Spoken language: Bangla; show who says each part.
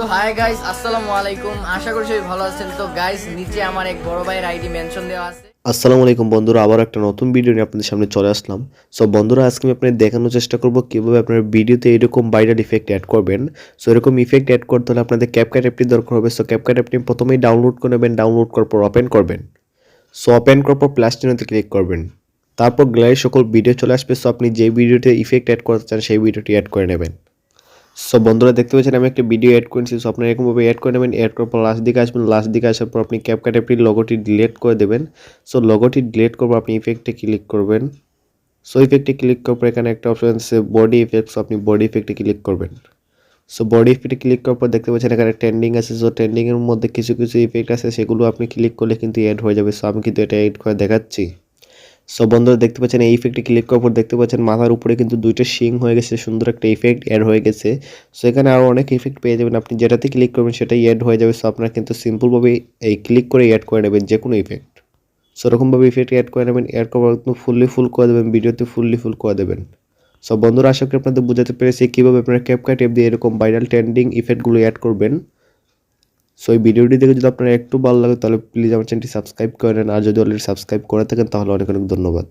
Speaker 1: তো হাই গাইস, আসসালামু আলাইকুম। আশা করি সবাই ভালো আছেন। তো গাইস, নিচে আমার এক বড় ভাইয়ের আইডি মেনশন দেওয়া আছে।
Speaker 2: আসসালামু আলাইকুম বন্ধুরা, আবার একটা নতুন ভিডিও নিয়ে আপনাদের সামনে চলে আসলাম। সো বন্ধুরা, আজকে আমি আপনাদের দেখানোর চেষ্টা করব কিভাবে আপনার ভিডিওতে এরকম ভাইরাল ইফেক্ট অ্যাড করবেন। সো এরকম ইফেক্ট অ্যাড করতে হলে আপনাদের ক্যাপকাট অ্যাপটি দরকার হবে। সো ক্যাপকাট অ্যাপটি প্রথমেই ডাউনলোড করে নেবেন। ডাউনলোড করার পর ওপেন করবেন। সো ওপেন করার পর প্লাস চিহ্নতে ক্লিক করবেন। তারপর গ্যালারি সকল ভিডিও চলে আসবে। সো আপনি যে ভিডিওতে ইফেক্ট অ্যাড করতে চান সেই ভিডিওটি অ্যাড করে নেবেন। সো বন্ধুরা, দেখতে পাচ্ছেন আমি একটা ভিডিও অ্যাড করেছি। সো আপনারা এরকমভাবে অ্যাড করে নেবেন। অ্যাড করার পর লাস্ট দিকে আসবেন। লাস্ট দিকে আসার পর আপনি ক্যাপকাট অ্যাপটির লোগোটি ডিলিট করে দেবেন। সো লোগোটি ডিলিট করবো, আপনি ইফেক্টে ক্লিক করবেন। সো ইফেক্টে ক্লিক করার পর এখানে একটা অপশন আছে বডি ইফেক্ট। সো আপনি বডি ইফেক্টে ক্লিক করবেন। সো বডি ইফেক্টে ক্লিক করার পর দেখতে পাচ্ছেন এখানে ট্রেন্ডিং আছে। সো ট্রেন্ডিংয়ের মধ্যে কিছু কিছু ইফেক্ট আছে, সেগুলো আপনি ক্লিক করলে কিন্তু অ্যাড হয়ে যাবে। সো আমি কিন্তু এটা অ্যাড করে দেখাচ্ছি। সো বন্ধুরা, দেখতে পাচ্ছেন এই ইফেক্টে ক্লিক করার পর দেখতে পাচ্ছেন মাথার উপরে কিন্তু দুইটা শিং হয়ে গেছে, সুন্দর একটা ইফেক্ট অ্যাড হয়ে গেছে। সো এখানে আরও অনেক ইফেক্ট পেয়ে যাবেন, আপনি যেটাতে ক্লিক করবেন সেটাই অ্যাড হয়ে যাবে। সো আপনারা কিন্তু সিম্পলভাবে এই ক্লিক করে অ্যাড করে নেবেন যে কোনো ইফেক্ট। সো এরকমভাবে ইফেক্ট অ্যাড করে নেবেন। অ্যাড করার পর ফুল করে দেবেন, ভিডিওতে ফুল করে দেবেন। সো বন্ধুরা, আশা করি আপনাদের বোঝাতে পেরেছি কীভাবে আপনারা ক্যাপকাট অ্যাপ দিয়ে এরকম ভাইরাল ট্রেন্ডিং ইফেক্টগুলো অ্যাড করবেন। সো এই ভিডিওটি দেখে যদি আপনার একটু ভালো লাগে তাহলে প্লিজ আমার চ্যানেলটি সাবস্ক্রাইব করেন। আর যদি অলরেডি সাবস্ক্রাইব করে থাকেন তাহলে অনেক অনেক ধন্যবাদ।